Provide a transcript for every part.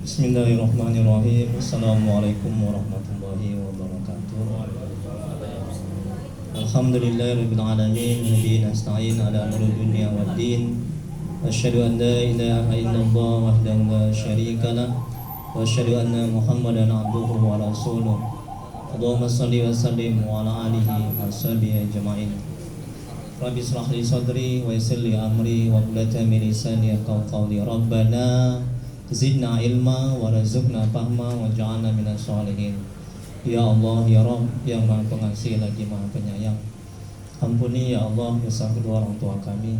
Bismillahirrahmanirrahim. Assalamualaikum warahmatullahi wabarakatuh. Alhamdulillahirabbil alamin. Nabi nasta'in ala nuril dunya waddin. Asyhadu an la ilaha illallah wahdahu la syarika lah wa asyhadu anna Muhammadan abduhu wa rasuluh. Allahumma shalli wa sallim wa ala alihi wa sahbihi ajma'in. Rabbi ishrah li sadri wa yassir li amri wa hlul 'uqdatam min lisani yafqahu qawli. Rabbana zidna ilma warzuqna fahma waj'alna minas sholihin. Ya Allah, ya Rabb, yang Maha Pengasih lagi Maha Penyayang, ampuni ya Allah dosa kedua orang tua kami.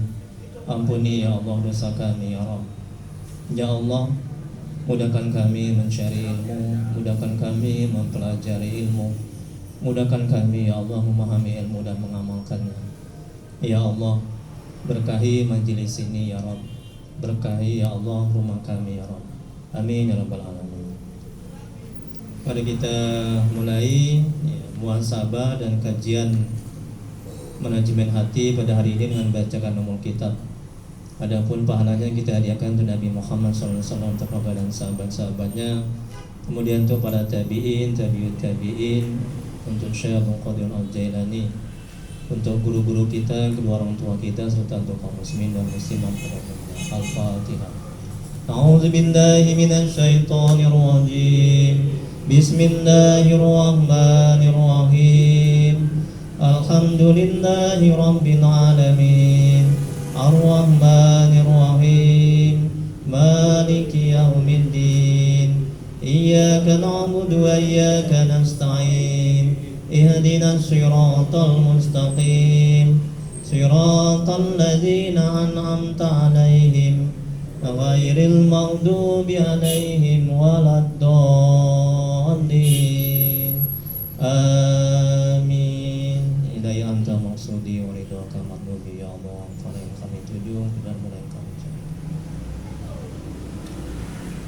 Ampuni ya Allah dosa kami ya Rabb. Ya Allah, mudahkan kami mencari ilmu, mudahkan kami mempelajari ilmu, mudahkan kami ya Allah memahami ilmu dan mengamalkannya. Ya Allah, berkahi majelis ini ya Rabb. Berkahi ya Allah rumah kami ya Rabb. Amin ya Rabbal Alamin. Mari kita mulai muhasabah dan kajian manajemen hati pada hari ini dengan bacakan umul kitab. Adapun pahalanya kita hadiahkan untuk Nabi Muhammad SAW, untuk Rabbah dan sahabat-sahabatnya. Kemudian untuk para tabi'in, tabi'ut tabi'in, untuk Syekh Abdul Qadir Al-Jailani, untuk guru-guru kita, kedua orang tua kita, serta untuk kaum muslimin dan muslimat pada umumnya. Al-Fatihah. A'udzu billahi minasy syaithanir rajim. Bismillahirrahmanirrahim. Alhamdulillahi rabbil alamin. Ar-Rahmanir Rahim. Maliki yaumiddin. Iyyaka na'budu wa iyyaka nasta'in. Ihdinas siratal mustaqim. Siratal ladzina an'amta 'alaihim ghairil maghdubi 'alaihim waladdallin. Amin. Hidayah anta maksudi wa ridhaka maghdubi ya Allah. Yang kami tuju dan mulai kami jaga.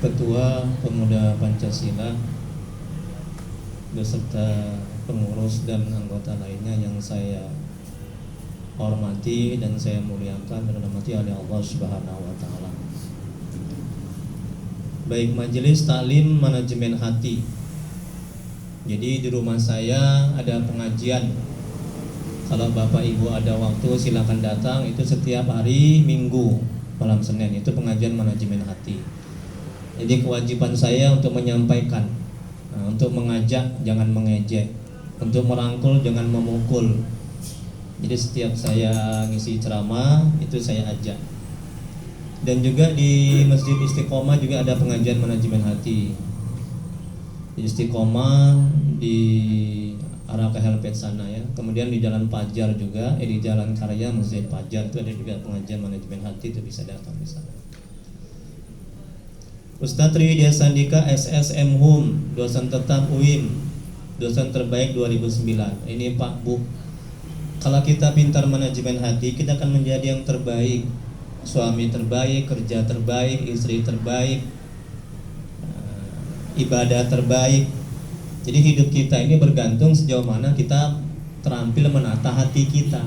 Ketua Pemuda Pancasila beserta pengurus dan anggota lainnya yang saya hormati dan saya muliakan dan dirahmati oleh Allah Subhanahu wa taala. Baik, majelis taklim manajemen hati. Jadi di rumah saya ada pengajian. Kalau Bapak Ibu ada waktu silakan datang, itu setiap hari Minggu malam Senin, itu pengajian manajemen hati. Jadi kewajiban saya untuk menyampaikan, untuk mengajak jangan mengejek, untuk merangkul jangan memukul. Jadi setiap saya ngisi ceramah itu saya ajak. Dan juga di Masjid Istiqomah juga ada pengajian manajemen hati. Di Istiqomah di arah ke Helpet sana ya. Kemudian di Jalan Pajar juga, di Jalan Karya Masjid Pajar itu ada juga pengajian manajemen hati, itu bisa datang di sana. Ustadz Tri Diasandika SSM Hum, dosen tetap UIM, dosen terbaik 2009. Ini Pak Bu. Kalau kita pintar manajemen hati, kita akan menjadi yang terbaik. Suami terbaik, kerja terbaik, istri terbaik, ibadah terbaik. Jadi hidup kita ini bergantung sejauh mana kita terampil menata hati kita.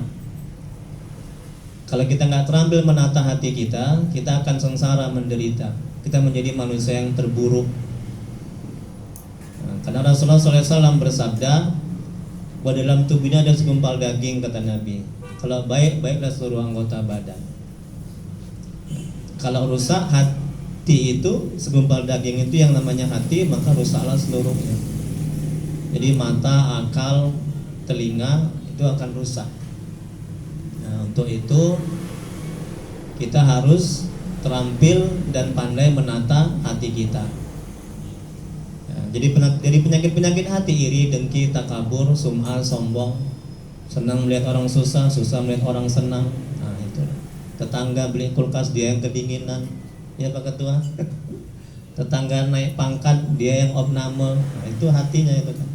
Kalau kita nggak terampil menata hati kita akan sengsara, menderita. Kita menjadi manusia yang terburuk. Karena Rasulullah SAW bersabda, bahwa dalam tubuh ini ada segumpal daging, kata Nabi. Kalau baik, baiklah seluruh anggota badan. Kalau rusak hati itu, segumpal daging itu yang namanya hati, maka rusaklah seluruhnya. Jadi mata, akal, telinga itu akan rusak. Nah, untuk itu kita harus terampil dan pandai menata hati kita. Jadi penyakit-penyakit hati, iri, dengki, takabur, sum'ah, sombong, senang melihat orang susah, susah melihat orang senang. Nah itu. Tetangga beli kulkas, dia yang kedinginan. Ya Pak Ketua. Tetangga naik pangkat, dia yang opname. Nah, itu hatinya itu kan.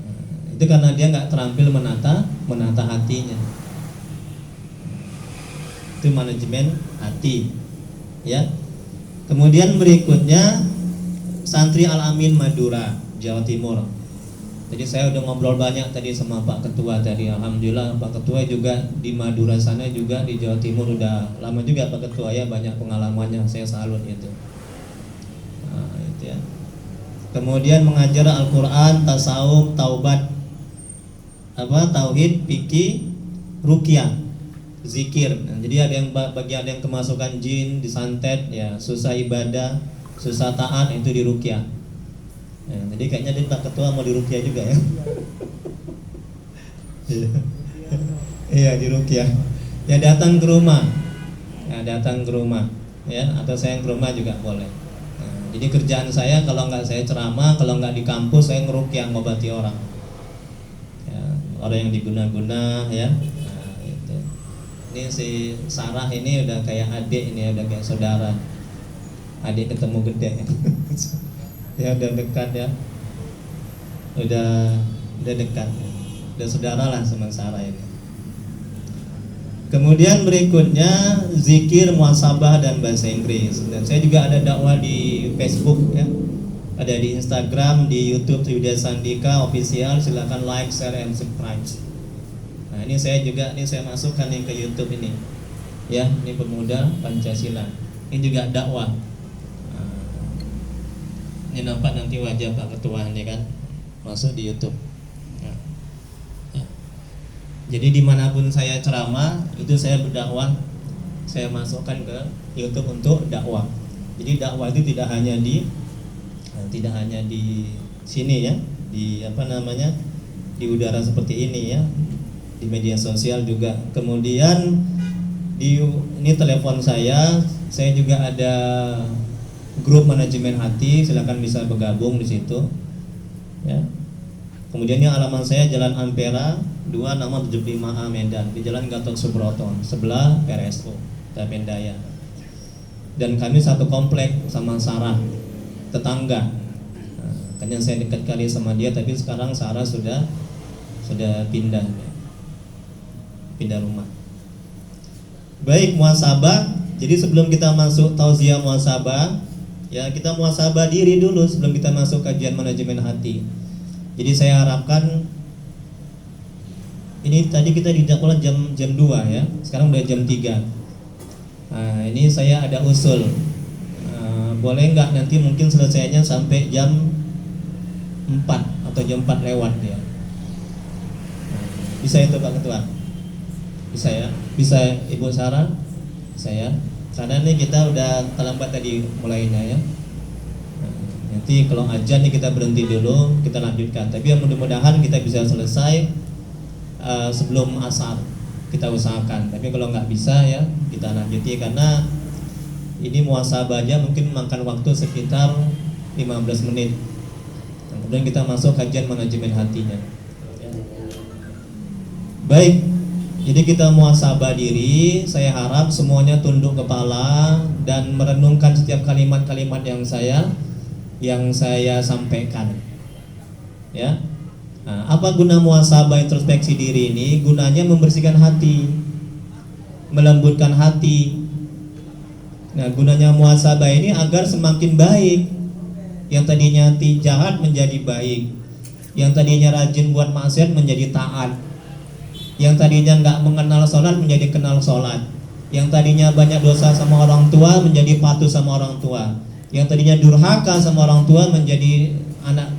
Nah, itu karena dia nggak terampil menata hatinya. Itu manajemen hati. Ya. Kemudian berikutnya Santri Al-Amin Madura, Jawa Timur. Jadi saya udah ngobrol banyak tadi sama Pak Ketua tadi. Alhamdulillah Pak Ketua juga di Madura sana juga di Jawa Timur udah lama juga Pak Ketua ya, banyak pengalamannya, saya salut itu. ya. Kemudian mengajar Al-Qur'an, tasawuf, taubat, tauhid, fikih, ruqyah, zikir. Nah, jadi ada yang bagi ada yang kemasukan jin, disantet, ya, susah ibadah, susah taat, itu di ruqyah. Ya, jadi kayaknya dia Pak Ketua mau di ruqyah juga ya. Iya, di ruqyah. Ya datang ke rumah. Ya, datang ke rumah, ya, atau saya yang ke rumah juga boleh. Nah, jadi kerjaan saya kalau nggak saya ceramah, kalau nggak di kampus saya ngeruqyah, ngobati orang. Ya, orang yang diguna-guna, ya. Nah, itu. Ini si Sarah ini udah kayak adik ini, udah kayak saudara. Adik ketemu gede. Ya udah dekat ya. Udah dekat. Udah saudara lah sama Sarah ini. Kemudian berikutnya zikir, muhasabah dan bahasa Inggris. Dan saya juga ada dakwah di Facebook ya. Ada di Instagram, di YouTube Triwidya Sandika official, silakan like, share and subscribe. Nah, ini saya masukkan nih ke YouTube ini. Ya, ini Pemuda Pancasila. Ini juga dakwah. Nah, ini nampak nanti wajah Pak Ketua ini kan masuk di YouTube. Jadi dimanapun saya ceramah itu saya berdakwah, saya masukkan ke YouTube untuk dakwah. Jadi dakwah itu tidak hanya di sini ya, di di udara seperti ini ya, di media sosial juga. Kemudian ini telepon saya juga ada grup manajemen hati, silakan bisa bergabung di situ ya. Kemudian yang alamat saya Jalan Ampera 2 nomor 75A Medan, di Jalan Gatot Subroto, sebelah PRSO Tapendaya. Dan kami satu komplek sama Sarah, tetangga. Nah, makanya saya dekat kali sama dia, tapi sekarang Sarah sudah pindah rumah. Baik, muhasabah. Jadi sebelum kita masuk tauziah muhasabah, ya kita muhasabah diri dulu sebelum kita masuk kajian manajemen hati. Jadi saya harapkan ini tadi kita dijadwal jam 2 ya. Sekarang udah jam 3. Nah, ini saya ada usul. Boleh nggak nanti mungkin selesainya sampai jam 4 atau jam 4 lewat ya. Bisa itu Pak Ketua? Bisa ya? Bisa Ibu Sarah? Saya. Karena ini kita udah terlambat tadi mulainya ya. Nanti kalau ajan nih kita berhenti dulu, kita lanjutkan. Tapi mudah-mudahan kita bisa selesai sebelum asar, kita usahakan. Tapi kalau nggak bisa ya kita lanjuti, karena ini muhasabahnya mungkin makan waktu sekitar 15 menit. Kemudian kita masuk kajian manajemen hatinya. Baik, jadi kita muhasabah diri. Saya harap semuanya tunduk kepala dan merenungkan setiap kalimat-kalimat yang saya sampaikan. Ya. Nah, apa guna muhasabah introspeksi diri ini? Gunanya membersihkan hati, melembutkan hati. Nah, gunanya muhasabah ini agar semakin baik. Yang tadinya jahat menjadi baik, yang tadinya rajin buat maksiat menjadi taat, yang tadinya nggak mengenal sholat menjadi kenal sholat, yang tadinya banyak dosa sama orang tua menjadi patuh sama orang tua, yang tadinya durhaka sama orang tua menjadi anak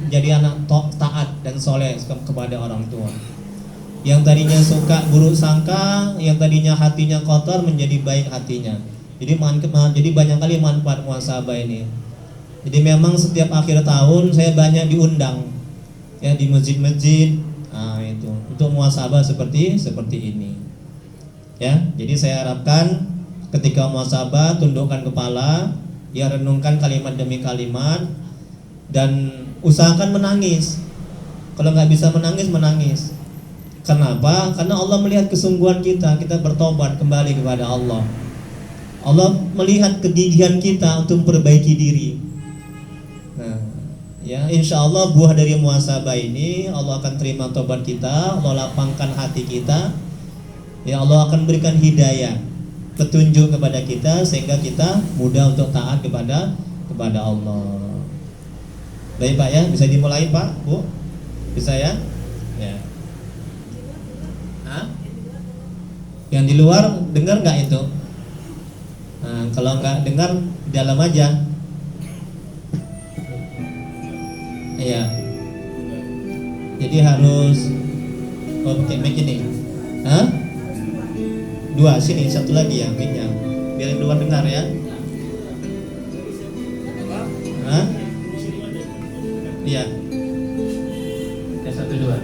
taat dan soleh kepada orang tua, yang tadinya suka buruk sangka, yang tadinya hatinya kotor menjadi baik hatinya. Jadi banyak kali manfaat muhasabah ini. Jadi memang setiap akhir tahun saya banyak diundang ya di masjid-masjid, itu untuk muhasabah seperti ini ya. Jadi saya harapkan ketika muhasabah tundukkan kepala, ya renungkan kalimat demi kalimat, dan usahakan menangis. Kalau nggak bisa menangis. Kenapa? Karena Allah melihat kesungguhan kita bertobat kembali kepada Allah. Allah melihat kegigihan kita untuk memperbaiki diri. Nah, ya insya Allah buah dari muhasabah ini Allah akan terima tobat kita, Allah lapangkan hati kita. Ya Allah akan berikan hidayah, petunjuk kepada kita sehingga kita mudah untuk taat kepada Allah. Baik Pak ya, bisa dimulai Pak, Bu? Bisa ya? Ya. Yang di luar dengar nggak itu? Nah, kalau nggak dengar dalam aja. Iya. Jadi harus pakai mic ini. Hah? 2 sini, satu lagi ya mic-nya. Biar yang luar dengar ya. Hah? Iya. Ya 1 2.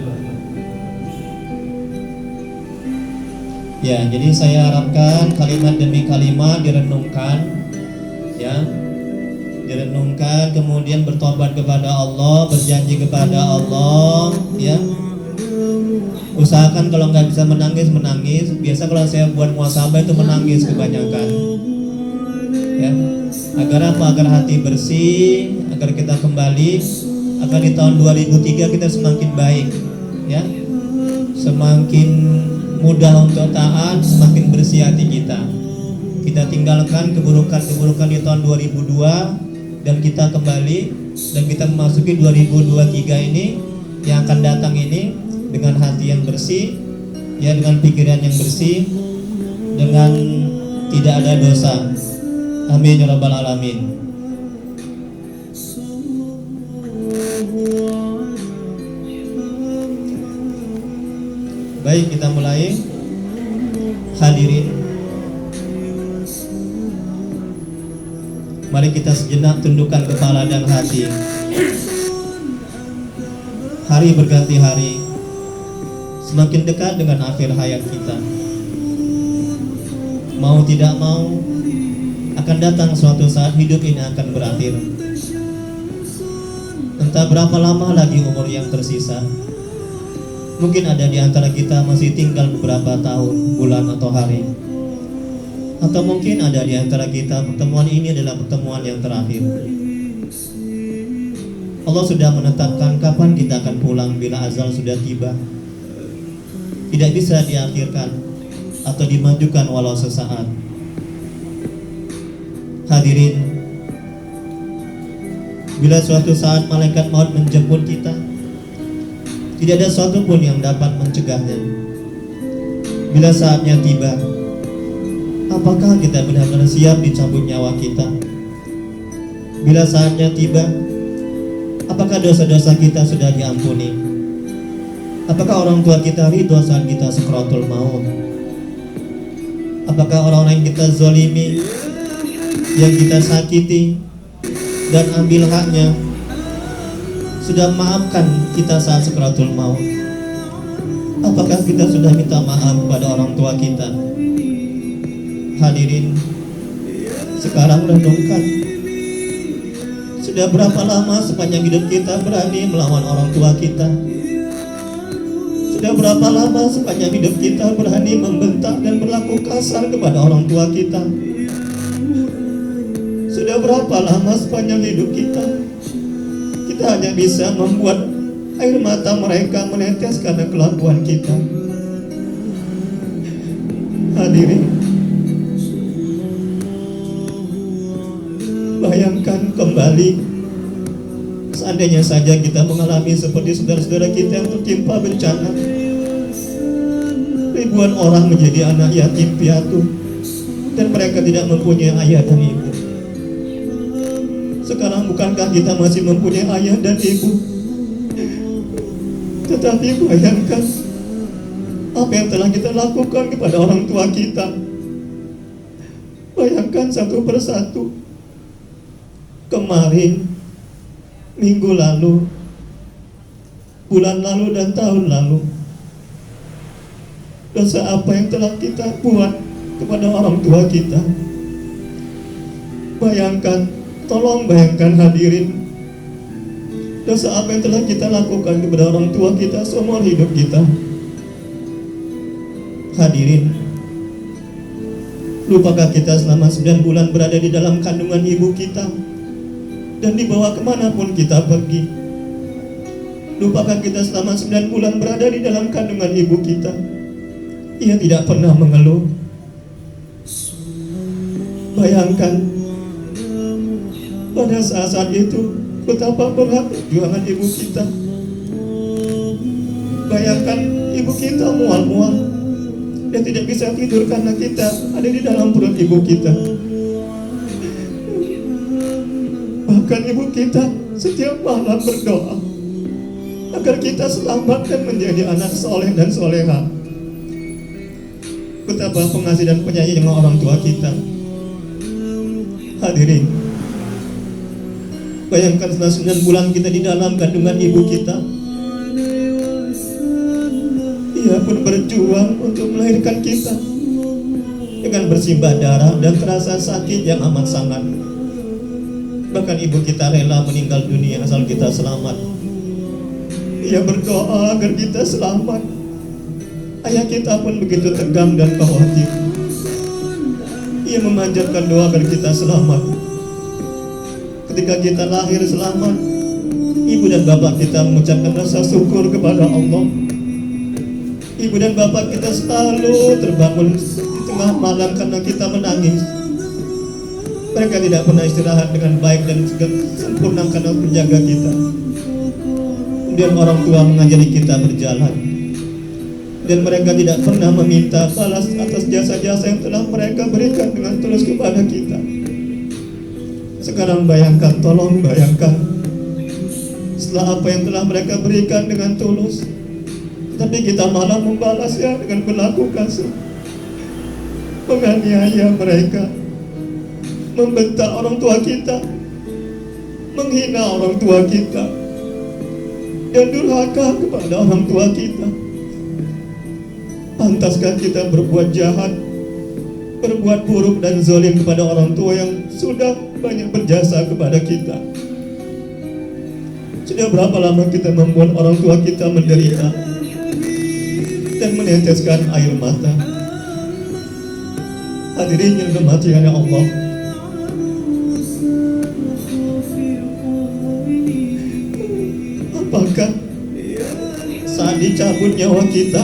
Ya, jadi saya harapkan kalimat demi kalimat direnungkan, ya, direnungkan, kemudian bertobat kepada Allah, berjanji kepada Allah, ya. Usahakan kalau nggak bisa menangis. Biasa kalau saya buat muhasabah itu menangis kebanyakan, ya. Agar apa? Agar hati bersih, agar kita kembali, agar di tahun 2003 kita semakin baik, ya, semakin mudah untuk taat, semakin bersih hati kita. Kita tinggalkan keburukan-keburukan di tahun 2002 dan kita kembali dan kita memasuki 2023 ini yang akan datang ini dengan hati yang bersih, ya, dengan pikiran yang bersih, dengan tidak ada dosa. Amin ya rabbal alamin. Baik, kita mulai. Hadirin, mari kita sejenak tundukkan kepala dan hati. Hari berganti hari, semakin dekat dengan akhir hayat kita. Mau tidak mau, akan datang suatu saat hidup ini akan berakhir. Entah berapa lama lagi umur yang tersisa. Mungkin ada di antara kita masih tinggal beberapa tahun, bulan atau hari. Atau mungkin ada di antara kita pertemuan ini adalah pertemuan yang terakhir. Allah sudah menetapkan kapan kita akan pulang bila azal sudah tiba. Tidak bisa diakhirkan atau dimajukan walau sesaat. Hadirin, bila suatu saat malaikat maut menjemput kita, tidak ada sesuatu pun yang dapat mencegahnya. Bila saatnya tiba, apakah kita benar-benar siap dicabut nyawa kita? Bila saatnya tiba, apakah dosa-dosa kita sudah diampuni? Apakah orang tua kita ridho saat kita sakaratul maut? Apakah orang-orang yang kita zalimi, yang kita sakiti dan ambil haknya, sudah maafkan kita saat sakaratul maut? Apakah kita sudah minta maaf pada orang tua kita? Hadirin, sekarang renungkan, sudah berapa lama sepanjang hidup kita berani melawan orang tua kita? Sudah berapa lama sepanjang hidup kita berani membentak dan berlaku kasar kepada orang tua kita? Sudah berapa lama sepanjang hidup kita hanya bisa membuat air mata mereka menetes karena kelakuan kita? Hadirin, bayangkan kembali, seandainya saja kita mengalami seperti saudara-saudara kita yang tertimpa bencana. Ribuan orang menjadi anak yatim piatu dan mereka tidak mempunyai ayah dan ibu. Sekarang bukankah kita masih mempunyai ayah dan ibu? Tetapi bayangkan apa yang telah kita lakukan kepada orang tua kita. Bayangkan satu persatu. Kemarin, minggu lalu, bulan lalu dan tahun lalu, dosa apa yang telah kita buat kepada orang tua kita. Bayangkan, tolong bayangkan hadirin, dosa apa yang telah kita lakukan kepada orang tua kita seumur hidup kita. Hadirin, lupakah kita selama 9 bulan berada di dalam kandungan ibu kita dan dibawa kemanapun kita pergi? Lupakah kita selama 9 bulan berada di dalam kandungan ibu kita? Ia tidak pernah mengeluh. Bayangkan pada saat-saat itu betapa berat perjuangan ibu kita. Bayangkan ibu kita mual-mual dan tidak bisa tidur karena kita ada di dalam perut ibu kita. Bahkan ibu kita setiap malam berdoa, agar kita selamat dan menjadi anak soleh dan soleha. Betapa pengasih dan penyayang orang tua kita. Hadirin, bayangkan setelah 9 bulan kita di dalam kandungan ibu kita, ia pun berjuang untuk melahirkan kita dengan bersimbah darah dan terasa sakit yang amat sangat. Bahkan ibu kita rela meninggal dunia asal kita selamat. Ia berdoa agar kita selamat. Ayah kita pun begitu tegang dan khawatir. Ia memanjatkan doa agar kita selamat. Ketika kita lahir selamat, ibu dan bapak kita mengucapkan rasa syukur kepada Allah. Ibu dan bapak kita selalu terbangun di tengah malam karena kita menangis. Mereka tidak pernah istirahat dengan baik dan sempurna karena menjaga kita. Kemudian orang tua mengajari kita berjalan, dan mereka tidak pernah meminta balas atas jasa-jasa yang telah mereka berikan dengan tulus kepada kita. Sekarang bayangkan, tolong bayangkan, setelah apa yang telah mereka berikan dengan tulus, tapi kita malah membalasnya dengan berlaku kasar, menganiaya mereka, membentak orang tua kita, menghina orang tua kita, dan durhaka kepada orang tua kita. Pantaskah kita berbuat jahat, berbuat buruk dan zalim kepada orang tua yang sudah banyak berjasa kepada kita? Sudah berapa lama kita membuat orang tua kita menderita dan meneteskan air mata? Hadirin yang dirahmati oleh Allah, apakah saat dicabut nyawa kita,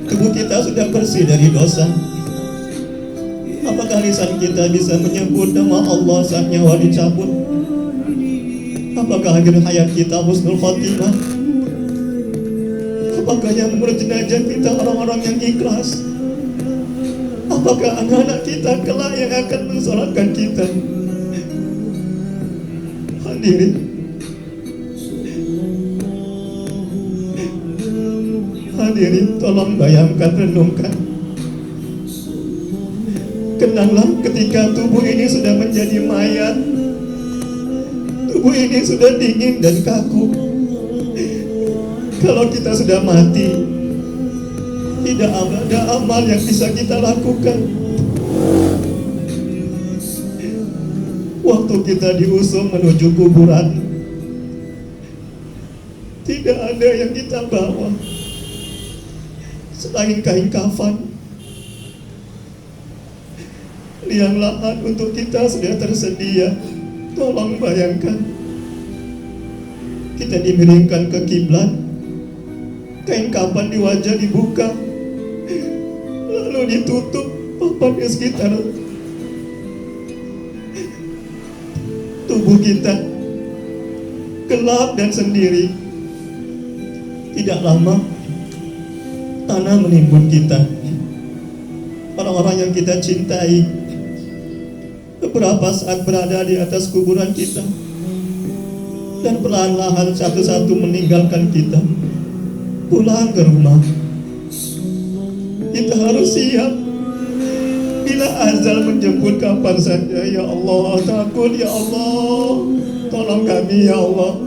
tubuh kita sudah bersih dari dosa? Apakah lisan kita bisa menyebut nama Allah saat nyawa dicabut? Apakah akhir hayat kita husnul khotimah? Apakah yang mengurus jenazah kita orang-orang yang ikhlas? Apakah anak-anak kita kelak yang akan mensolatkan kita? Hadirin, hadirin, tolong bayangkan, renungkan. Kenanglah ketika tubuh ini sudah menjadi mayat, tubuh ini sudah dingin dan kaku. Kalau kita sudah mati, tidak ada amal yang bisa kita lakukan. Waktu kita diusung menuju kuburan, tidak ada yang kita bawa selain kain kafan. Liang lahat untuk kita sudah tersedia. Tolong bayangkan, kita dimiringkan ke kiblat, kain kafan di wajah dibuka, lalu ditutup papan di sekitar tubuh kita, gelap dan sendiri. Tidak lama, tanah menimbun kita, orang-orang yang kita cintai. Beberapa saat berada di atas kuburan kita, dan perlahan-lahan satu-satu meninggalkan kita, pulang ke rumah. Kita harus siap bila azal menjemput kapan saja. Ya Allah, takut ya Allah, tolong kami ya Allah.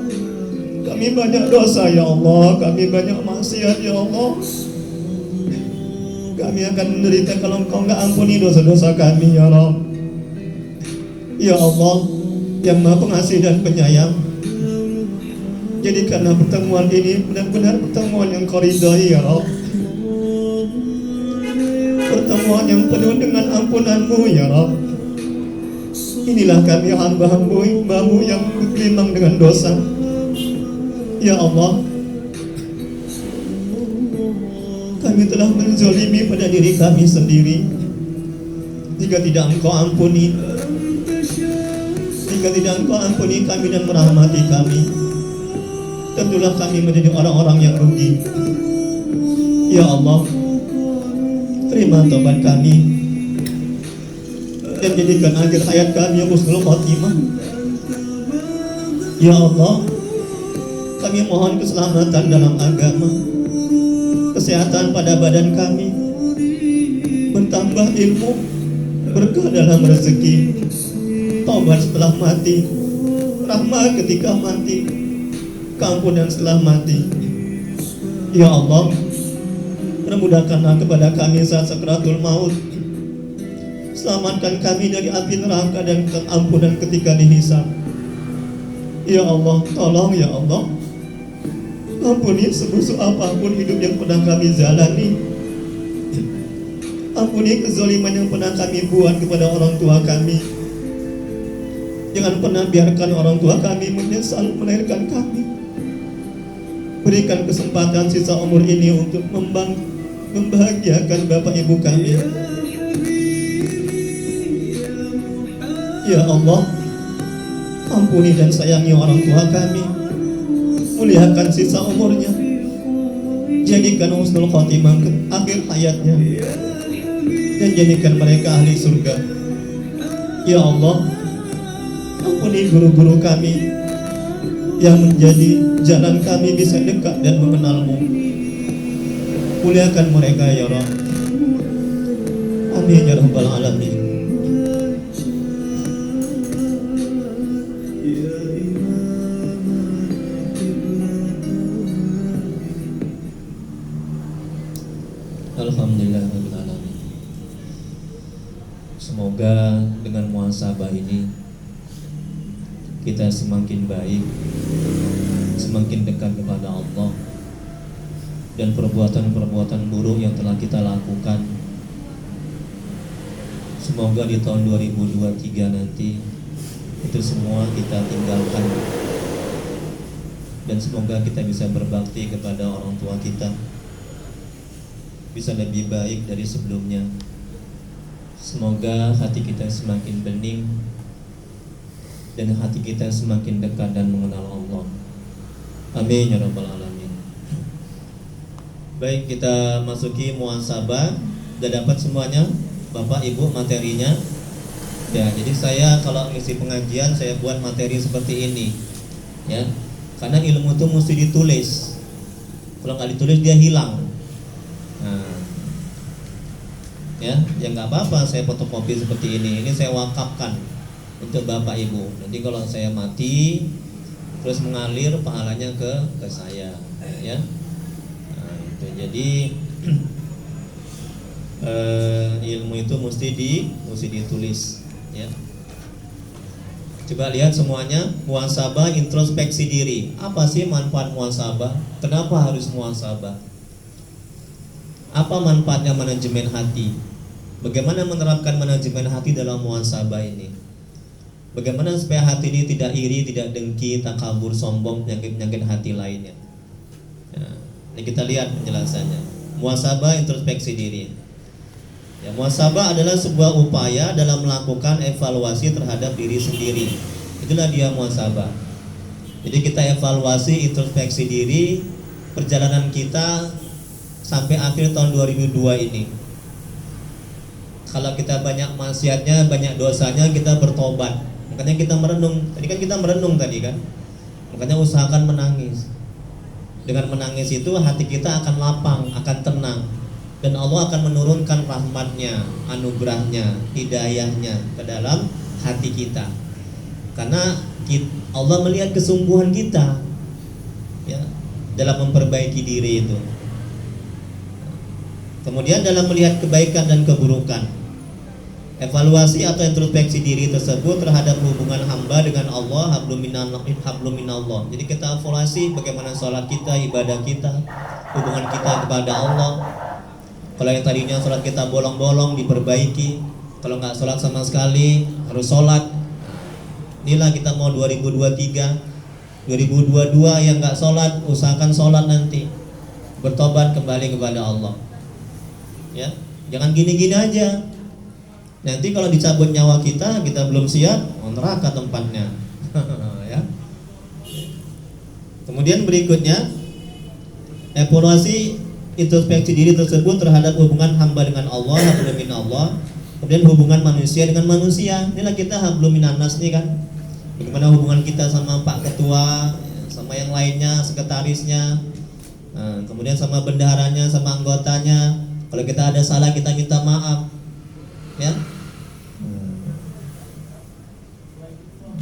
Kami banyak dosa ya Allah, kami banyak maksiat ya Allah. Kami akan menderita kalau Engkau enggak ampuni dosa-dosa kami ya Rabb. Ya Allah yang Maha Pengasih dan Penyayang, jadikanlah pertemuan ini benar-benar pertemuan yang Kau ridhai ya Rabb, pertemuan yang penuh dengan ampunan-Mu ya Rabb. Inilah kami hamba-Mu yang bergelimang dengan dosa. Ya Allah, kami telah menzalimi pada diri kami sendiri. Jika tidak Engkau ampuni, jika tidak Engkau ampuni kami dan merahmati kami, tentulah kami menjadi orang-orang yang rugi. Ya Allah, terima taubat kami dan jadikan akhir hayat kami husnul khotimah. Ya Allah, Kami mohon keselamatan dalam agama, kesehatan pada badan kami, bertambah ilmu, berkah dalam rezeki, taubat setelah mati, rahmat ketika mati, keampunan setelah mati. Ya Allah, permudahkanlah kepada kami saat sakaratul maut. Selamatkan kami dari api neraka dan keampunan ketika dihisab. Ya Allah, tolong ya Allah, ampuni sebusuk apapun hidup yang pernah kami jalani. Ampuni kezaliman yang pernah kami buat kepada orang tua kami. Jangan pernah biarkan orang tua kami menyesal melahirkan kami. Berikan kesempatan sisa umur ini untuk membahagiakan bapak ibu kami. Ya Allah, ampuni dan sayangi orang tua kami. Muliakan sisa umurnya. Jadikan husnul khotimah ke akhir hayatnya, dan jadikan mereka ahli surga. Ya Allah, ampuni guru-guru kami yang menjadi jalan kami bisa dekat dan mengenal-Mu. Muliakan mereka ya Rabb. Amin ya rabbal alamin. Alhamdulillahirabbil alamin. Semoga dengan muhasabah ini kita semakin baik, semakin dekat kepada Allah, dan perbuatan-perbuatan buruk yang telah kita lakukan, semoga di tahun 2023 nanti itu semua kita tinggalkan, dan semoga kita bisa berbakti kepada orang tua kita, bisa lebih baik dari sebelumnya. Semoga hati kita semakin bening dan hati kita semakin dekat dan mengenal Allah. Amin ya rabbal alamin. Baik, kita masuki muhasabah. Sudah dapat semuanya Bapak Ibu materinya? Ya, jadi saya kalau ngisi pengajian saya buat materi seperti ini, ya. Karena ilmu itu mesti ditulis. Kalau nggak ditulis dia hilang. Nah, ya nggak apa-apa saya fotokopi seperti ini. Ini saya wakafkan untuk Bapak Ibu. Nanti kalau saya mati terus mengalir pahalanya ke saya, ya. Nah, itu jadi ilmu itu mesti ditulis, ya. Coba lihat semuanya. Muhasabah, introspeksi diri. Apa sih manfaat muhasabah? Kenapa harus muhasabah? Apa manfaatnya manajemen hati? Bagaimana menerapkan manajemen hati dalam muhasabah ini? Bagaimana supaya hati ini tidak iri, tidak dengki, takabur, sombong, penyakit-penyakit hati lainnya? Nah, ini kita lihat penjelasannya. Muhasabah, introspeksi diri. Ya, muhasabah adalah sebuah upaya dalam melakukan evaluasi terhadap diri sendiri. Itulah dia muhasabah. Jadi kita evaluasi, introspeksi diri, perjalanan kita sampai akhir tahun 2002 ini. Kalau kita banyak maksiatnya, banyak dosanya, kita bertobat. Makanya kita merenung. Tadi kan kita merenung tadi kan. Makanya usahakan menangis. Dengan menangis itu hati kita akan lapang, akan tenang, dan Allah akan menurunkan rahmatnya, anugerahnya, hidayahnya ke dalam hati kita. Karena Allah melihat kesungguhan kita, ya, dalam memperbaiki diri itu. Kemudian dalam melihat kebaikan dan keburukan, evaluasi atau introspeksi diri tersebut terhadap hubungan hamba dengan Allah, hablum minallah. Jadi kita evaluasi bagaimana sholat kita, ibadah kita, hubungan kita kepada Allah. Kalau yang tadinya sholat kita bolong-bolong, diperbaiki. Kalau nggak sholat sama sekali, harus sholat. Inilah kita mau 2023, 2022 yang nggak sholat, usahakan sholat nanti. Bertobat kembali kepada Allah. Ya, jangan gini-gini aja. Nanti kalau dicabut nyawa kita belum siap, neraka tempatnya. Ya. Kemudian berikutnya, evaluasi introspeksi diri tersebut terhadap hubungan hamba dengan Allah, hablum minallah. Kemudian hubungan manusia dengan manusia. Inilah kita hablum minannas nih kan. Bagaimana hubungan kita sama Pak Ketua, sama sama yang lainnya, sekretarisnya, kemudian sama bendaharanya, sama anggotanya. Kalau kita ada salah kita minta maaf, ya.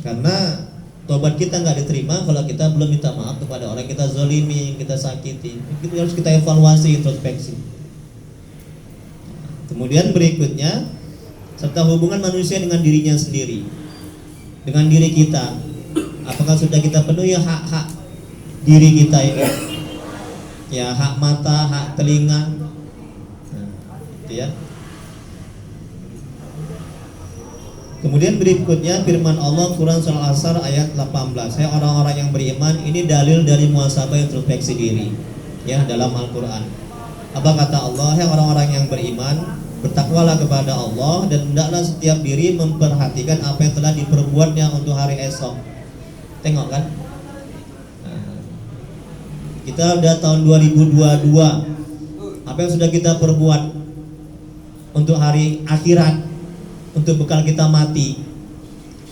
Karena tobat kita nggak diterima kalau kita belum minta maaf kepada orang yang kita zalimi, kita sakiti. Itu harus kita evaluasi, introspeksi. Kemudian berikutnya, serta hubungan manusia dengan dirinya sendiri, dengan diri kita. Apakah sudah kita penuhi hak-hak diri kita ini? Ya, hak mata, hak telinga, gitu ya. Kemudian berikutnya firman Allah Quran surah Al-Asr ayat 18. Saya orang-orang yang beriman, ini dalil dari muhasabah introspeksi diri, ya, dalam Al-Quran. Apa kata Allah? Hai orang-orang yang beriman, bertakwalah kepada Allah dan hendaklah setiap diri memperhatikan apa yang telah diperbuatnya untuk hari esok. Tengok kan? Kita udah tahun 2022. Apa yang sudah kita perbuat untuk hari akhirat, untuk bekal kita mati,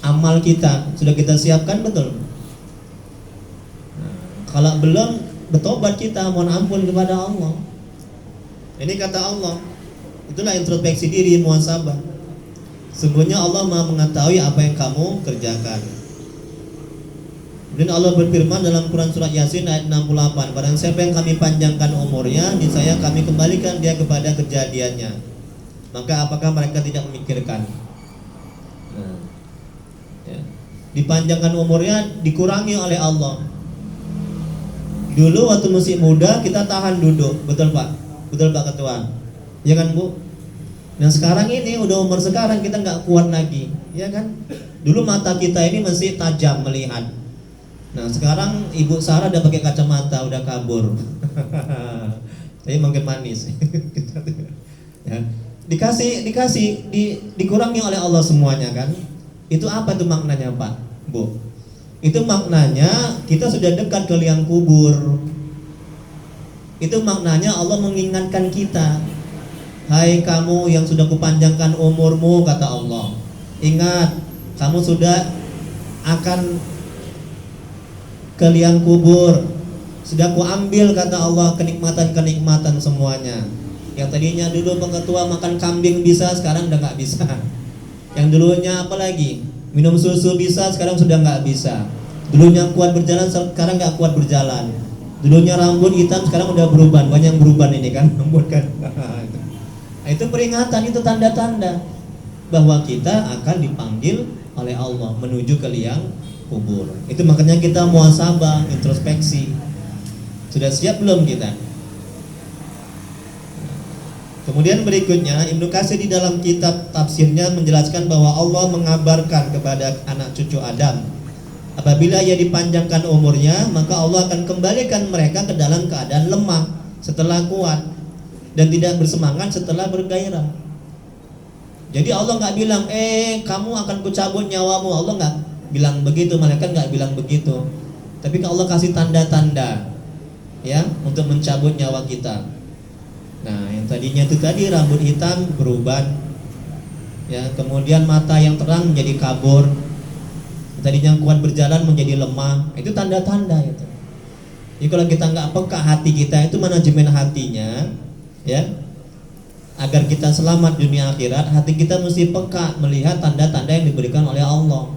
amal kita sudah kita siapkan betul? Kalau belum, bertobat kita, mohon ampun kepada Allah. Ini kata Allah. Itulah introspeksi diri, muhasabah. Sungguhnya Allah Maha mengetahui apa yang kamu kerjakan. Dan Allah berfirman dalam Quran surat Yasin ayat 68, barang siapa yang kami panjangkan umurnya, niscaya kami kembalikan dia kepada kejadiannya. Maka apakah mereka tidak memikirkan? Ya. Dipanjangkan umurnya, dikurangi oleh Allah. Dulu waktu masih muda kita tahan duduk, betul Pak? Betul Pak Ketua? Ya kan Bu? Dan sekarang ini udah umur sekarang kita nggak kuat lagi, ya kan? Dulu mata kita ini masih tajam melihat. Nah sekarang Ibu Sarah udah pakai kacamata, udah kabur. Tapi makin manis. Ya. Dikurangi oleh Allah semuanya kan? Itu apa tuh maknanya Pak, Bu? Itu maknanya kita sudah dekat ke liang kubur. Itu maknanya Allah mengingatkan kita. Hai kamu yang sudah kupanjangkan umurmu, kata Allah, ingat kamu sudah akan ke liang kubur. Sudah kuambil, kata Allah, kenikmatan-kenikmatan semuanya. Yang tadinya dulu pengetua makan kambing bisa, sekarang udah nggak bisa. Yang dulunya apa lagi? Minum susu bisa, sekarang sudah nggak bisa. Dulunya kuat berjalan, sekarang nggak kuat berjalan. Dulunya rambut hitam, sekarang udah berubah. Banyak yang berubah ini kan, rambut kan. Nah, itu peringatan, itu tanda-tanda bahwa kita akan dipanggil oleh Allah menuju ke liang kubur. Itu makanya kita muhasabah, introspeksi. Sudah siap belum kita? Kemudian berikutnya Ibnu Katsir di dalam kitab tafsirnya menjelaskan bahwa Allah mengabarkan kepada anak cucu Adam, apabila ia dipanjangkan umurnya, maka Allah akan kembalikan mereka ke dalam keadaan lemah setelah kuat dan tidak bersemangat setelah bergairah. Jadi Allah nggak bilang, kamu akan kucabut nyawamu. Allah nggak bilang begitu, malaikat nggak bilang begitu. Tapi Allah kasih tanda-tanda, ya, untuk mencabut nyawa kita. Nah, yang tadinya itu tadi rambut hitam berubah, ya, kemudian mata yang terang menjadi kabur, tadinya kuat berjalan menjadi lemah. Itu tanda-tanda itu. Jadi kalau kita nggak peka hati kita, itu manajemen hatinya, ya, agar kita selamat dunia akhirat, hati kita mesti peka melihat tanda-tanda yang diberikan oleh Allah.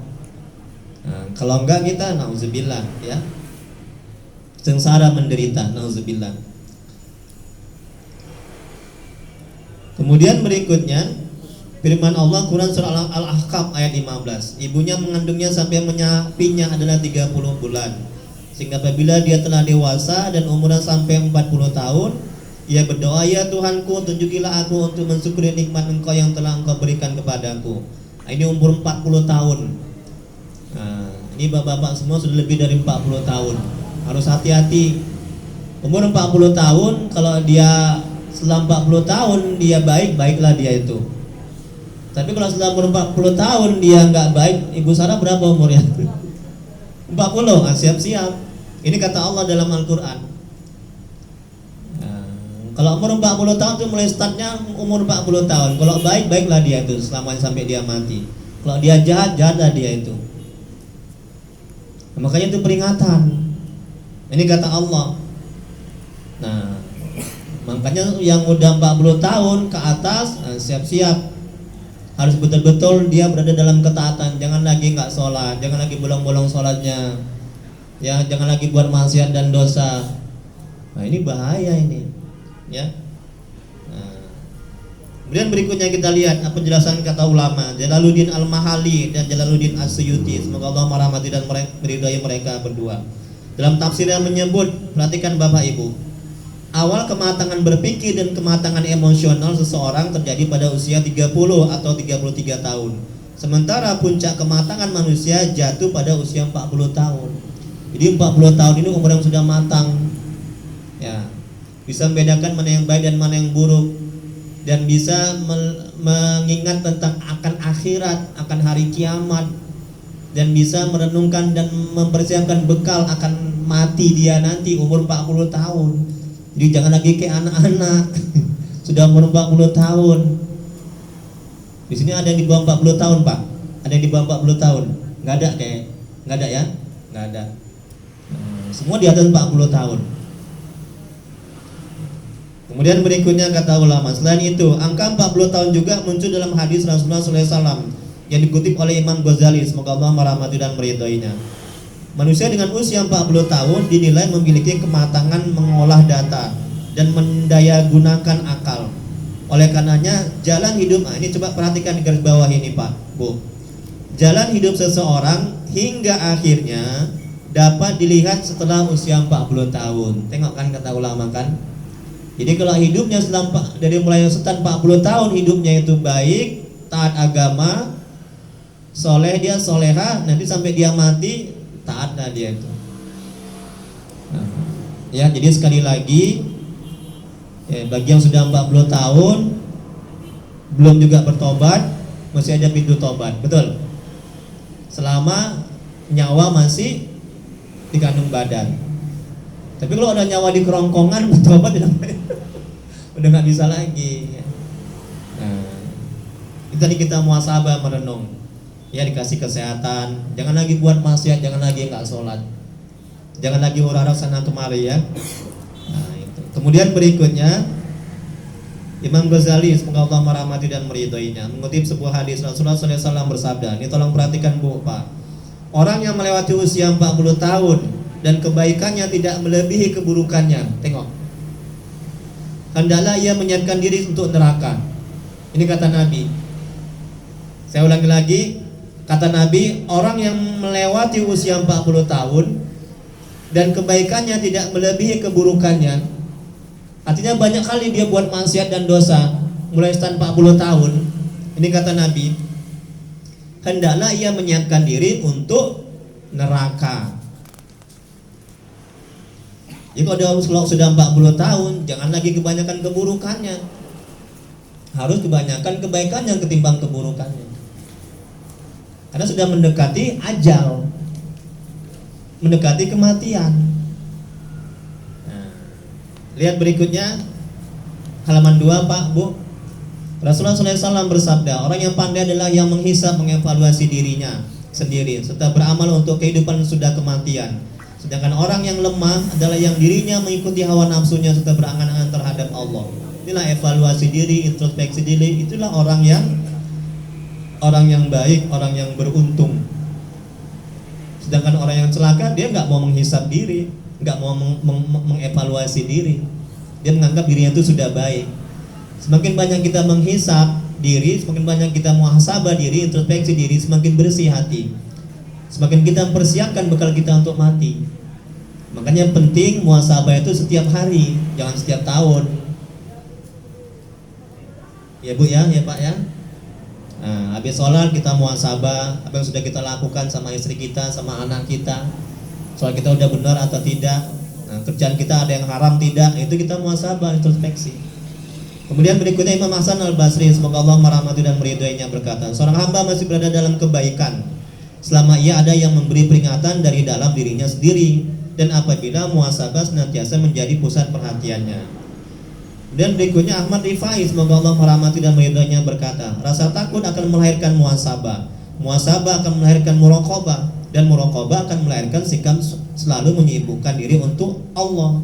Nah, kalau enggak kita nauzubillah, ya, sengsara menderita, nauzubillah. Kemudian berikutnya firman Allah Quran surah Al-Ahqaf ayat 15. Ibunya mengandungnya sampai menyapinya adalah 30 bulan. Sehingga apabila dia telah dewasa dan umurnya sampai 40 tahun, ia berdoa, ya Tuhanku, tunjukilah aku untuk mensyukuri nikmat Engkau yang telah Engkau berikan kepadaku. Nah, ini umur 40 tahun. Nah, ini bapak-bapak semua sudah lebih dari 40 tahun. Harus hati-hati. Umur 40 tahun, kalau dia setelah 40 tahun dia baik, baiklah dia itu. Tapi kalau setelah umur 40 tahun dia nggak baik, Ibu Sarah berapa umurnya? 40, siap-siap. Ini kata Allah dalam Al-Quran. Nah, kalau umur 40 tahun itu mulai startnya umur 40 tahun. Kalau baik, baiklah dia itu selamanya sampai dia mati. Kalau dia jahat, jahatlah dia itu. Nah, makanya itu peringatan. Ini kata Allah. Nah, makanya yang udah 40 tahun ke atas, siap-siap, harus betul-betul dia berada dalam ketaatan. Jangan lagi nggak sholat, jangan lagi bolong-bolong sholatnya, ya, jangan lagi buat maksiat dan dosa. Nah, ini bahaya ini, ya. Nah, kemudian berikutnya kita lihat apa penjelasan kata ulama Jalaluddin Al-Mahali dan Jalaluddin As-Suyuti, semoga Allah merahmati dan meridai mereka berdua. Dalam tafsirnya menyebut, perhatikan Bapak Ibu, awal kematangan berpikir dan kematangan emosional seseorang terjadi pada usia 30 atau 33 tahun. Sementara puncak kematangan manusia jatuh pada usia 40 tahun. Jadi 40 tahun ini umur yang sudah matang, ya, bisa membedakan mana yang baik dan mana yang buruk, dan bisa mengingat tentang akan akhirat, akan hari kiamat, dan bisa merenungkan dan mempersiapkan bekal akan mati dia nanti umur 40 tahun. Jadi jangan lagi kayak anak-anak sudah umur 40 tahun. Di sini ada yang di bawah 40 tahun, Pak. Ada yang di bawah 40 tahun? Enggak ada kayak. Enggak ada ya? Enggak ada. Semua di atas 40 tahun. Kemudian berikutnya kata ulama, selain itu, angka 40 tahun juga muncul dalam hadis Rasulullah SAW yang dikutip oleh Imam Ghazali, semoga Allah merahmati dan meridhoinya. Manusia dengan usia 40 tahun dinilai memiliki kematangan mengolah data dan mendayagunakan akal. Oleh karenanya jalan hidup, ini coba perhatikan di garis bawah ini Pak, Bu. Jalan hidup seseorang hingga akhirnya dapat dilihat setelah usia 40 tahun. Tengok kan kata ulama kan. Jadi kalau hidupnya dari mulai setan 40 tahun hidupnya itu baik, taat agama, soleh dia, soleha, nanti sampai dia mati taatlah dia itu. Nah, ya, jadi sekali lagi, ya, bagi yang sudah 40 tahun belum juga bertobat, masih ada pintu tobat, betul. Selama nyawa masih di kandung badan. Tapi kalau ada nyawa di kerongkongan, bertobat udah nggak bisa lagi. Nah, tadi kita muhasabah, merenung. Ya, dikasih kesehatan, jangan lagi buat maksiat, jangan lagi nggak sholat, jangan lagi hura-hara sana kemari ya. Nah, itu. Kemudian berikutnya Imam Ghazali, semoga Allah merahmati dan meridhoinya, mengutip sebuah hadis Rasulullah SAW bersabda, ini tolong perhatikan Bu Pak, orang yang melewati usia 40 tahun dan kebaikannya tidak melebihi keburukannya, tengok, hendaklah ia menyiapkan diri untuk neraka. Ini kata Nabi. Saya ulangi lagi, kata Nabi, orang yang melewati usia 40 tahun dan kebaikannya tidak melebihi keburukannya, artinya banyak kali dia buat maksiat dan dosa mulai setan 40 tahun. Ini kata Nabi, hendaklah ia menyiapkan diri untuk neraka. Jadi kalau sudah 40 tahun, jangan lagi kebanyakan keburukannya, harus kebanyakan kebaikannya ketimbang keburukannya. Karena sudah mendekati ajal, mendekati kematian. Nah, lihat berikutnya halaman 2 Pak Bu. Rasulullah SAW bersabda, orang yang pandai adalah yang menghisap, mengevaluasi dirinya sendiri serta beramal untuk kehidupan sudah kematian. Sedangkan orang yang lemah adalah yang dirinya mengikuti hawa nafsunya serta berangan-angan terhadap Allah. Inilah evaluasi diri, introspeksi diri. Itulah orang yang baik, orang yang beruntung. Sedangkan orang yang celaka, dia nggak mau menghisap diri, nggak mau mengevaluasi diri. Dia menganggap dirinya itu sudah baik. Semakin banyak kita menghisap diri, semakin banyak kita muhasabah diri, introspeksi diri, semakin bersih hati, semakin kita mempersiapkan bekal kita untuk mati. Makanya penting muhasabah itu setiap hari, jangan setiap tahun. Ya Bu ya, ya Pak ya. Nah, habis sholat kita muhasabah apa yang sudah kita lakukan sama istri kita, sama anak kita. Sholat kita udah benar atau tidak. Nah, kerjaan kita ada yang haram tidak, itu kita muhasabah, introspeksi. Kemudian berikutnya Imam Hasan Al-Basri, semoga Allah merahmati dan meridhoinya, berkata, seorang hamba masih berada dalam kebaikan selama ia ada yang memberi peringatan dari dalam dirinya sendiri dan apabila muhasabah senantiasa menjadi pusat perhatiannya. Dan berikutnya Ahmad Rifai, semoga Allah merahmati dan meridhoinya, berkata, rasa takut akan melahirkan muhasabah Muhasabah akan melahirkan muraqabah, dan muraqabah akan melahirkan sikap selalu menyibukkan diri untuk Allah.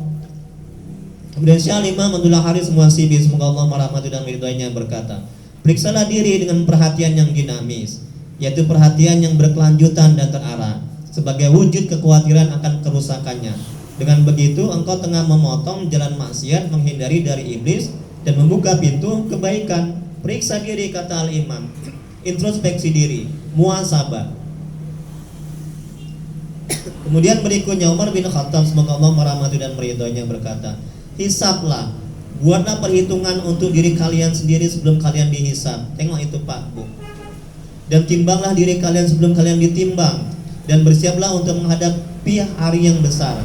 Kemudian Syekh Imam Abdullah Haris Muhasibi, semoga Allah merahmati dan meridhoinya, berkata, periksalah diri dengan perhatian yang dinamis, yaitu perhatian yang berkelanjutan dan terarah, sebagai wujud kekhawatiran akan kerusakannya. Dengan begitu engkau tengah memotong jalan maksiat, menghindari dari iblis, dan membuka pintu kebaikan. Periksa diri, kata Al-Imam, introspeksi diri, muhasabah. Kemudian berikutnya Umar bin Khattab, semoga Allah merahmati dan meridhoinya, berkata, hisablah, buatlah perhitungan untuk diri kalian sendiri sebelum kalian dihisab. Tengok itu Pak Bu. Dan timbanglah diri kalian sebelum kalian ditimbang, dan bersiaplah untuk menghadapi hari yang besar,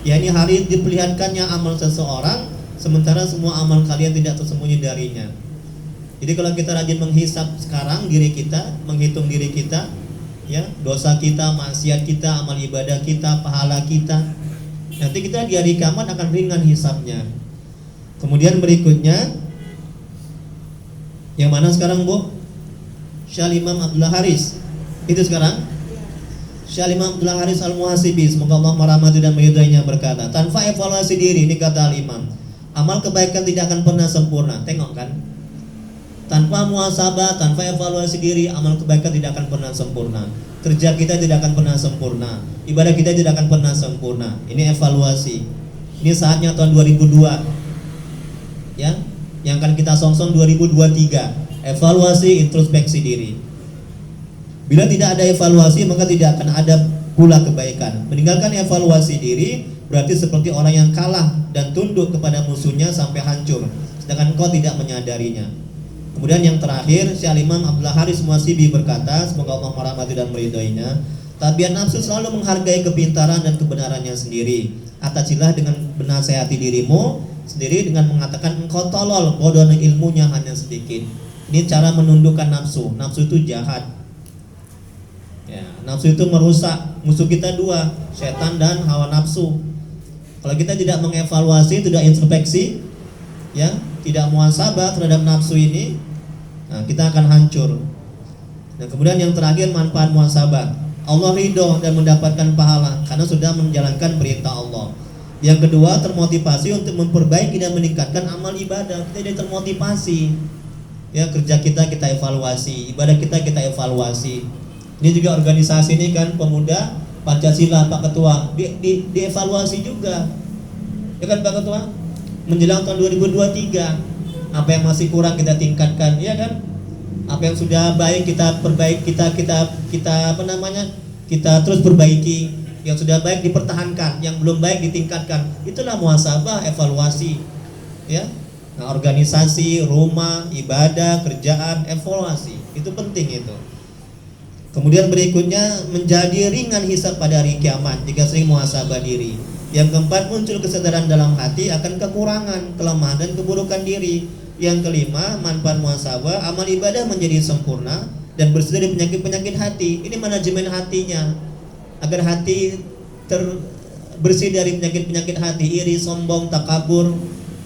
yakni hari diperlihatkannya amal seseorang, sementara semua amal kalian tidak tersembunyi darinya. Jadi kalau kita rajin menghisab sekarang diri kita, menghitung diri kita, ya, dosa kita, maksiat kita, amal ibadah kita, pahala kita, nanti kita di hari kiamat akan ringan hisabnya. Kemudian berikutnya, yang mana sekarang Bu? Syekh Imam Abdullah Haris. Itu sekarang Syekh Imam Abdullah Haris Al-Muhasibi, semoga Allah merahmati dan meridhoinya, berkata, tanpa evaluasi diri, ini kata Al-Imam, amal kebaikan tidak akan pernah sempurna. Tengok kan, tanpa muhasabah, tanpa evaluasi diri, amal kebaikan tidak akan pernah sempurna. Kerja kita tidak akan pernah sempurna, ibadah kita tidak akan pernah sempurna. Ini evaluasi. Ini saatnya tahun 2002, ya, yang akan kita songsong 2023. Evaluasi, introspeksi diri. Bila tidak ada evaluasi, maka tidak akan ada pula kebaikan. Meninggalkan evaluasi diri berarti seperti orang yang kalah dan tunduk kepada musuhnya sampai hancur, sedangkan kau tidak menyadarinya. Kemudian yang terakhir, Syekh Imam Abdullah Haris Muhasibi berkata, semoga Allah merahmati dan meridhoinya, tabiat nafsu selalu menghargai kepintaran dan kebenarannya sendiri. Atasilah dengan menasehati dirimu sendiri dengan mengatakan engkau tolol, bodoh dan ilmunya hanya sedikit. Ini cara menundukkan nafsu. Nafsu itu jahat, ya, nafsu itu merusak. Musuh kita dua, setan dan hawa nafsu. Kalau kita tidak mengevaluasi, tidak introspeksi, ya, tidak muhasabah terhadap nafsu ini, nah, kita akan hancur. Dan kemudian yang terakhir, manfaat muhasabah, Allah ridho dan mendapatkan pahala karena sudah menjalankan perintah Allah. Yang kedua, termotivasi untuk memperbaiki dan meningkatkan amal ibadah. Kita jadi termotivasi, ya, kerja kita evaluasi, ibadah kita evaluasi. Ini juga organisasi ini kan, pemuda Pancasila, Pak Ketua, dievaluasi juga, ya kan Pak Ketua? Menjelang tahun 2023, apa yang masih kurang kita tingkatkan, ya kan? Apa yang sudah baik kita perbaiki, kita apa namanya? Kita terus perbaiki. Yang sudah baik dipertahankan, yang belum baik ditingkatkan. Itulah muhasabah, evaluasi, ya. Nah, organisasi, rumah, ibadah, kerjaan, evaluasi. Itu penting itu. Kemudian berikutnya, menjadi ringan hisab pada hari kiamat jika sering muhasabah diri. Yang keempat, muncul kesadaran dalam hati akan kekurangan, kelemahan dan keburukan diri. Yang kelima, manfaat muhasabah, amal ibadah menjadi sempurna dan bersih dari penyakit-penyakit hati. Ini manajemen hatinya, agar hati bersih dari penyakit-penyakit hati, iri, sombong, takabur,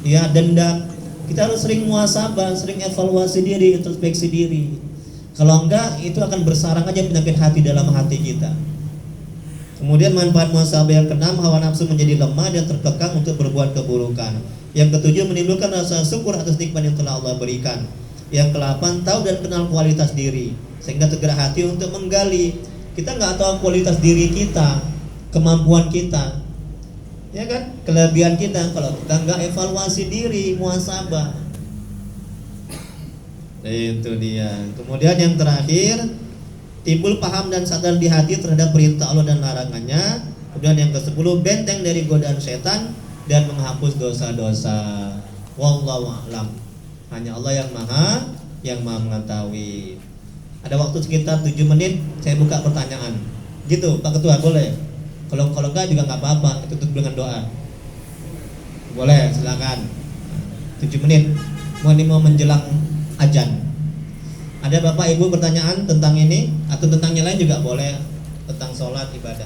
ya, dendam. Kita harus sering muhasabah, sering evaluasi diri, introspeksi diri. Kalau enggak, itu akan bersarang aja penyakit hati dalam hati kita. Kemudian manfaat muhasabah yang keenam, hawa nafsu menjadi lemah dan terkekang untuk berbuat keburukan. Yang ketujuh, menimbulkan rasa syukur atas nikmat yang telah Allah berikan. Yang kedelapan, tahu dan kenal kualitas diri, sehingga tergerak hati untuk menggali. Kita nggak tahu kualitas diri kita, kemampuan kita, ya kan, kelebihan kita. Kalau kita nggak evaluasi diri, muhasabah, itu dia. Kemudian yang terakhir, timbul paham dan sadar di hati terhadap perintah Allah dan larangannya. Kemudian yang ke-10, benteng dari godaan setan dan menghapus dosa-dosa. Wallahu a'lam. Hanya Allah yang maha mengetahui. Ada waktu sekitar 7 menit, saya buka pertanyaan. Gitu, Pak Ketua, boleh? Kalau enggak juga nggak apa-apa, tutup dengan doa. Boleh, silakan. 7 menit. Mau menjelang ajan. Ada Bapak Ibu pertanyaan tentang ini atau tentang yang lain juga boleh, tentang sholat ibadah.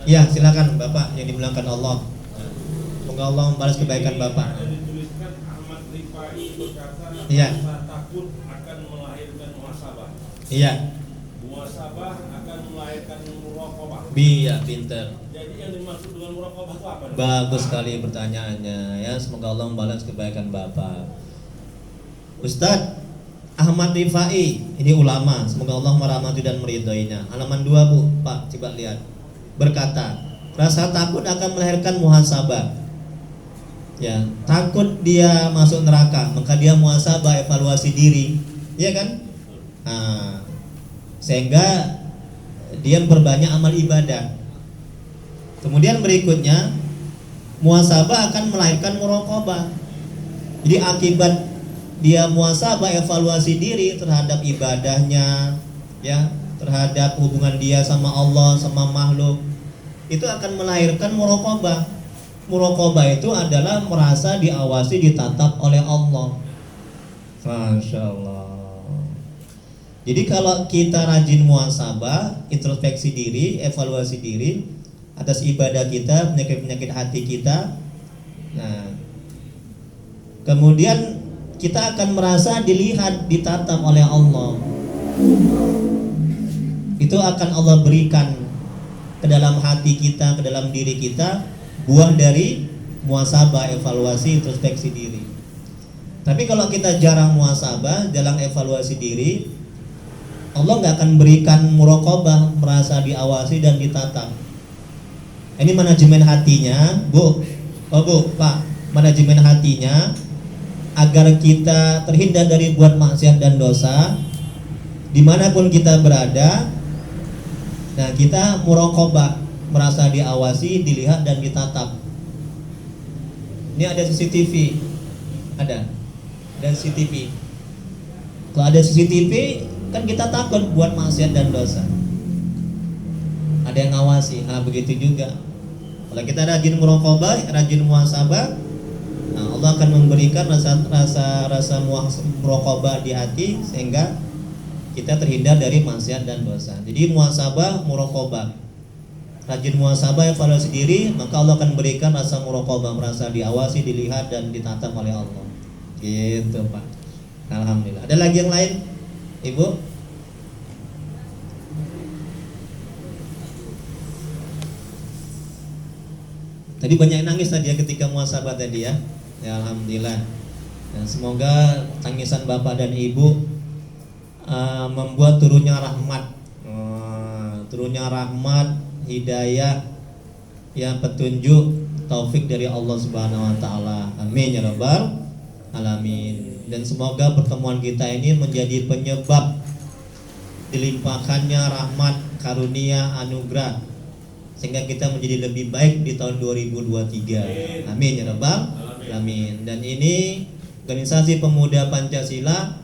Ya, silakan Bapak yang dimuliakan Allah. Semoga Allah membalas kebaikan Bapak. Dituliskan Ahmad Rifai Al-Rifai berkata Iya. rasa takut akan melahirkan muhasabah. Iya. Muhasabah akan melahirkan muraqabah. Iya, pinter. Jadi yang dimaksud dengan muraqabah itu apa? Bagus sekali pertanyaannya ya. Semoga Allah membalas kebaikan Bapak. Ustadz Ahmad Rifai, ini ulama, semoga Allah merahmati dan meridhoinya. Halaman 2 Bu, Pak, coba lihat. Berkata, rasa takut akan melahirkan muhasabah. Ya, takut dia masuk neraka, maka dia muhasabah, evaluasi diri. Iya kan? Nah, sehingga dia memperbanyak amal ibadah. Kemudian berikutnya, muhasabah akan melahirkan muraqabah. Jadi akibat dia muhasabah, evaluasi diri terhadap ibadahnya, ya, terhadap hubungan dia sama Allah, sama makhluk, itu akan melahirkan muraqabah. Muraqabah itu adalah merasa diawasi, ditatap oleh Allah. Masya Allah. Jadi kalau kita rajin muhasabah, introspeksi diri, evaluasi diri atas ibadah kita, penyakit-penyakit hati kita, nah, kemudian kita akan merasa dilihat, ditatap oleh Allah. Itu akan Allah berikan ke dalam hati kita, ke dalam diri kita, buah dari muhasabah, evaluasi, introspeksi diri. Tapi kalau kita jarang muhasabah, jarang evaluasi diri, Allah nggak akan berikan muraqabah, merasa diawasi dan ditatap. Ini manajemen hatinya, Bu. Oh Bu, Pak, manajemen hatinya agar kita terhindar dari buat maksiat dan dosa dimanapun kita berada. Nah, kita muraqabah, merasa diawasi, dilihat dan ditatap. Ini ada CCTV, ada CCTV. Kalau ada CCTV, kan kita takut buat maksiat dan dosa. Ada yang ngawasi. Nah, begitu juga. Kalau kita rajin muraqabah, rajin muhasabah, nah, Allah akan memberikan rasa muraqabah di hati sehingga kita terhindar dari maksiat dan dosa. Jadi muhasabah, muraqabah. Rajin muhasabah, evaluasi diri, maka Allah akan berikan rasa muraqabah, merasa diawasi, dilihat dan ditatap oleh Allah. Gitu, Pak. Alhamdulillah. Ada lagi yang lain, Ibu? Tadi banyak yang nangis tadi ya ketika muhasabah tadi ya. Ya alhamdulillah. Dan semoga tangisan Bapak dan Ibu membuat turunnya rahmat, turunnya rahmat, hidayah, ya petunjuk, taufik dari Allah Subhanahu wa taala. Amin ya rabbal alamin. Dan semoga pertemuan kita ini menjadi penyebab dilimpahkannya rahmat, karunia, anugerah sehingga kita menjadi lebih baik di tahun 2023. Amin ya rabbal alamin. Dan ini organisasi pemuda Pancasila,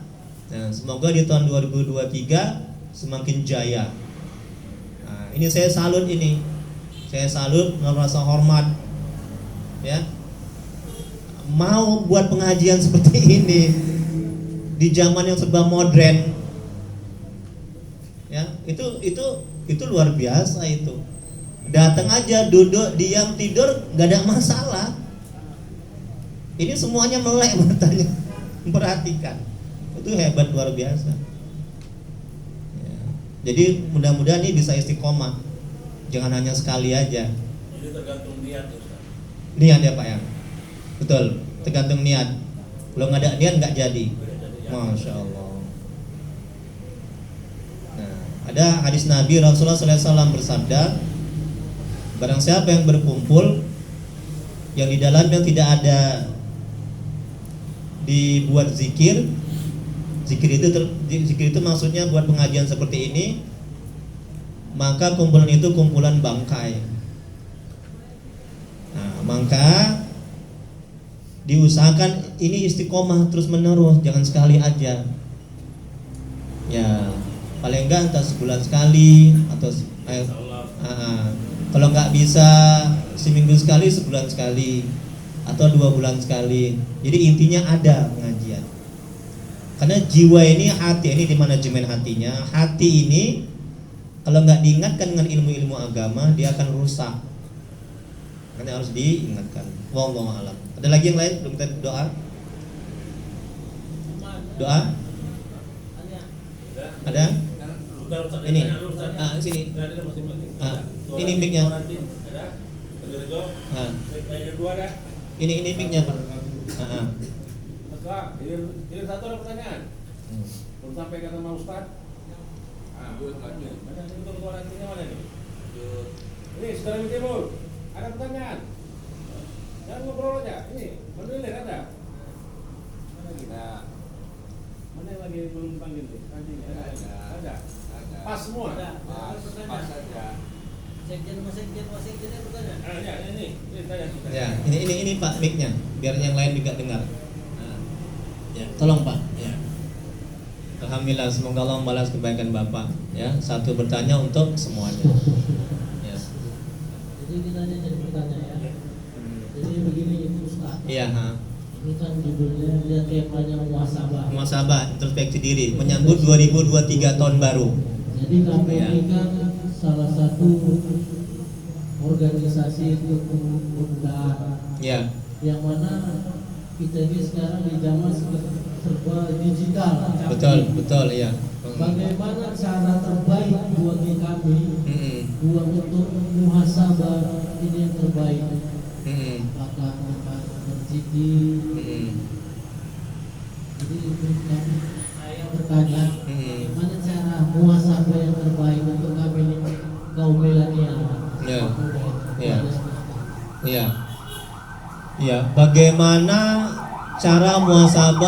nah, semoga di tahun 2023 semakin jaya. Nah, ini saya salut ini. Saya salut, merasa hormat. Ya. Mau buat pengajian seperti ini di zaman yang serba modern. Ya, itu luar biasa itu. Datang aja, duduk, diam, tidur, gak ada masalah. Ini semuanya melek matanya, memperhatikan. Itu hebat, luar biasa. Ya. Jadi mudah-mudahan ini bisa istiqomah. Jangan hanya sekali aja. Jadi tergantung niat, Ustaz. Niat ya Pak ya. Betul, tergantung niat. Kalau nggak ada niat nggak jadi. Masya Allah. Nah, ada hadis Nabi Rasulullah SAW bersabda, barang siapa yang berkumpul yang di dalamnya tidak ada dibuat zikir itu maksudnya buat pengajian seperti ini, maka kumpulan itu kumpulan bangkai. Nah, maka diusahakan ini istiqomah terus menerus, jangan sekali aja. Ya, paling enggak entah sebulan sekali atau kalau nggak bisa seminggu sekali, sebulan sekali, atau 2 bulan sekali. Jadi intinya ada pengajian. Karena jiwa ini, hati ini di manajemen hatinya. Hati ini kalau nggak diingatkan dengan ilmu-ilmu agama, dia akan rusak. Karena harus diingatkan. Wallahu a'lam. Ada lagi yang lain? Belum kita doa? Doa? Ada? Bukan Ustaz, Ini. tanya dulu, Ustaz. Sini. Nggak ada masing-masing. Ah, Suara ini mic-nya. suara tim. Ada? Tegur-tegur. Ah, Yang kedua ada. ini mic-nya, Pak. Setelah ini satu ada pertanyaan. Belum sampai kata sama Ustaz. Mana ini untuk suara timnya mana nih? Ini saudara di timur. Ada pertanyaan. Jangan ngobrol aja. Ini mendelir ada. Mana lagi? Mana yang lagi belum panggil nih? Ada. Pas semua. Pas saja. Sekjen bertanya. Ya, ini tanya. Ya, ini Pak mic-nya, biar yang lain juga dengar. Ya, tolong Pak. Ya. Alhamdulillah, semoga Allah membalas kebaikan Bapak. Ya, satu bertanya untuk semuanya. Ya. Jadi kita jadi bertanya ya. Jadi begini Ustaz. Iya, Ini kan judulnya dia temanya muhasabah. Muhasabah, introspeksi diri, menyambut 2023 tahun baru. Jadi kami ini kan salah satu organisasi untuk pemuda Ya, yang mana kita ini sekarang di zaman serba digital. betul, ya. Bagaimana cara terbaik buat kami buat untuk muhasabah ini yang terbaik? Apakah berzikir? Jadi saya bertanya, bagaimana cara muhasabah yang terbaik untuk kami ini kaum milenial? Iya. Bagaimana cara muhasabah